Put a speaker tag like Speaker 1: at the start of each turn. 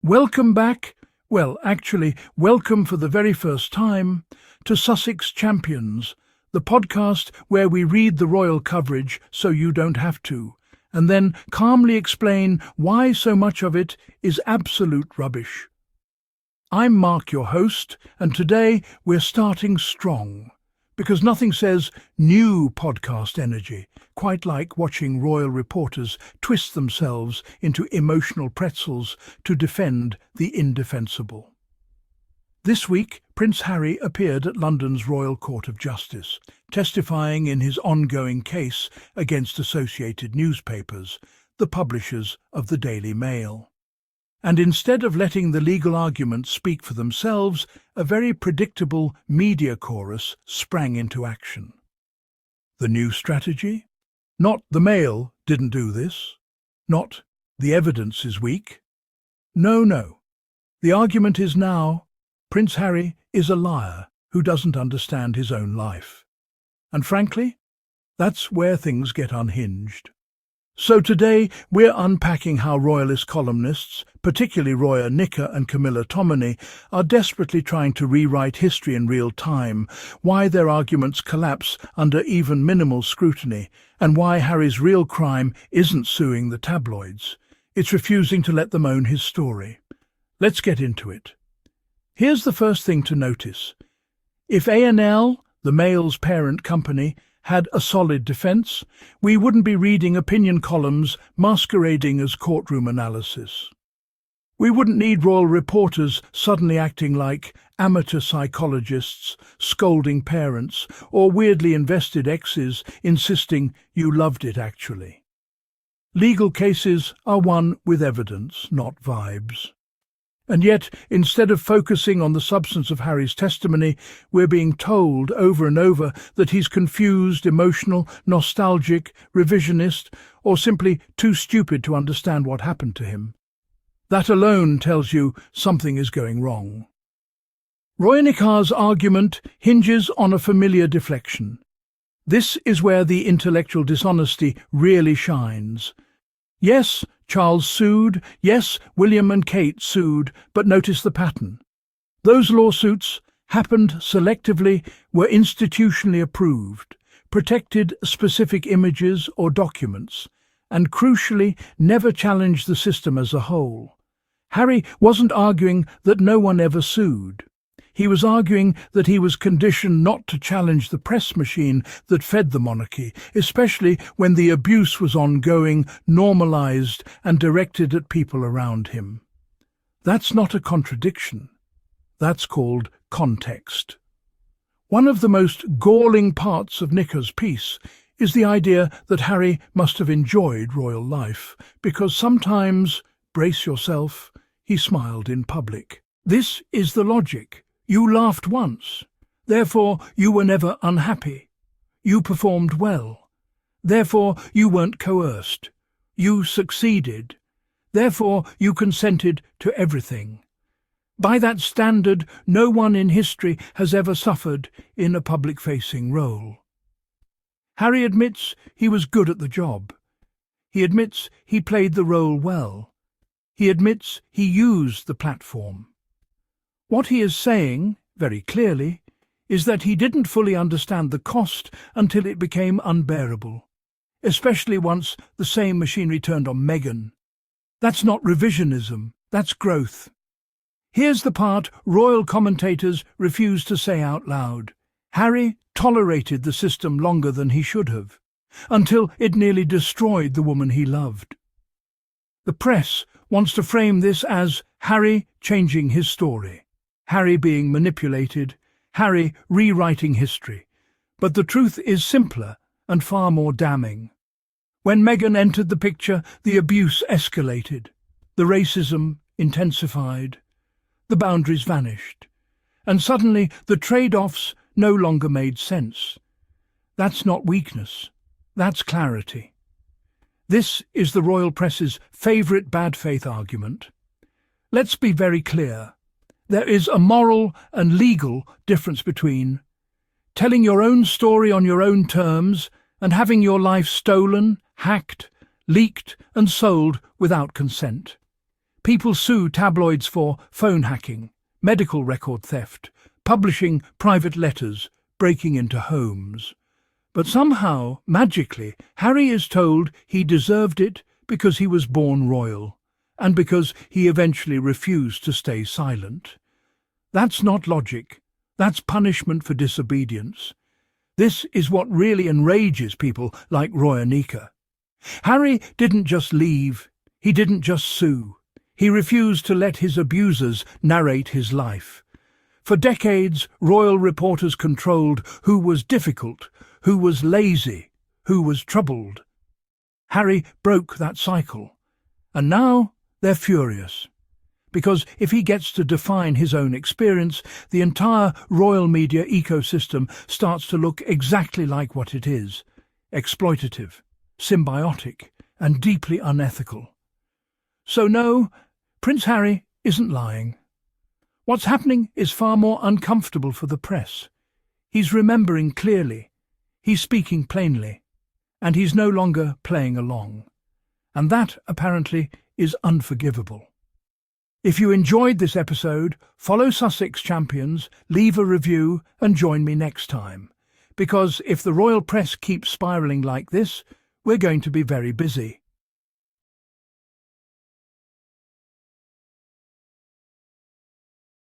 Speaker 1: Welcome back, well, actually, welcome for the very first time to Sussex Champions, the podcast where we read the royal coverage so you don't have to, and then calmly explain why so much of it is absolute rubbish. I'm Mark, your host, and today we're starting strong, because nothing says new podcast energy quite like watching royal reporters twist themselves into emotional pretzels to defend the indefensible. This week, Prince Harry appeared at London's Royal Court of Justice, testifying in his ongoing case against associated newspapers, the publishers of the Daily Mail. And instead of letting the legal arguments speak for themselves, a very predictable media chorus sprang into action. The new strategy? Not the Mail didn't do this. Not the evidence is weak. No. The argument is now, Prince Harry is a liar who doesn't understand his own life. And frankly, that's where things get unhinged. So today we're unpacking how royalist columnists, particularly Roya Nikkhah and Camilla Tominey, are desperately trying to rewrite history in real time, why their arguments collapse under even minimal scrutiny, and why Harry's real crime isn't suing the tabloids. It's refusing to let them own his story. Let's get into it. Here's the first thing to notice. If A&L, the Mail's parent company, had a solid defence, we wouldn't be reading opinion columns masquerading as courtroom analysis. We wouldn't need royal reporters suddenly acting like amateur psychologists, scolding parents, or weirdly invested exes insisting you loved it actually. Legal cases are won with evidence, not vibes. And yet, instead of focusing on the substance of Harry's testimony, we're being told over and over that he's confused, emotional, nostalgic, revisionist, or simply too stupid to understand what happened to him. That alone tells you something is going wrong. Roya Nikhah's argument hinges on a familiar deflection. This is where the intellectual dishonesty really shines. Yes, Charles sued, yes, William and Kate sued, but notice the pattern. Those lawsuits happened selectively, were institutionally approved, protected specific images or documents, and crucially never challenged the system as a whole. Harry wasn't arguing that no one ever sued. He was arguing that he was conditioned not to challenge the press machine that fed the monarchy, especially when the abuse was ongoing, normalised and directed at people around him. That's not a contradiction. That's called context. One of the most galling parts of Nikhah's piece is the idea that Harry must have enjoyed royal life, because sometimes, brace yourself, he smiled in public. This is the logic. You laughed once, therefore you were never unhappy. You performed well, therefore you weren't coerced. You succeeded, therefore you consented to everything. By that standard, no one in history has ever suffered in a public-facing role. Harry admits he was good at the job. He admits he played the role well. He admits he used the platform. What he is saying, very clearly, is that he didn't fully understand the cost until it became unbearable, especially once the same machinery turned on Meghan. That's not revisionism, that's growth. Here's the part royal commentators refuse to say out loud. Harry tolerated the system longer than he should have, until it nearly destroyed the woman he loved. The press wants to frame this as Harry changing his story. Harry being manipulated, Harry rewriting history. But the truth is simpler and far more damning. When Meghan entered the picture, the abuse escalated. The racism intensified. The boundaries vanished. And suddenly the trade-offs no longer made sense. That's not weakness. That's clarity. This is the royal press's favourite bad faith argument. Let's be very clear. There is a moral and legal difference between telling your own story on your own terms and having your life stolen, hacked, leaked and sold without consent. People sue tabloids for phone hacking, medical record theft, publishing private letters, breaking into homes. But somehow, magically, Harry is told he deserved it because he was born royal, and because he eventually refused to stay silent. That's not logic. That's punishment for disobedience. This is what really enrages people like Roya Nikkhah. Harry didn't just leave. He didn't just sue. He refused to let his abusers narrate his life. For decades, royal reporters controlled who was difficult, who was lazy, who was troubled. Harry broke that cycle. And now they're furious. Because if he gets to define his own experience, the entire royal media ecosystem starts to look exactly like what it is: exploitative, symbiotic, and deeply unethical. So no, Prince Harry isn't lying. What's happening is far more uncomfortable for the press. He's remembering clearly, he's speaking plainly, and he's no longer playing along. And that, apparently, is unforgivable. If you enjoyed this episode, follow Sussex Champions, leave a review, and join me next time. Because if the royal press keeps spiralling like this, we're going to be very busy.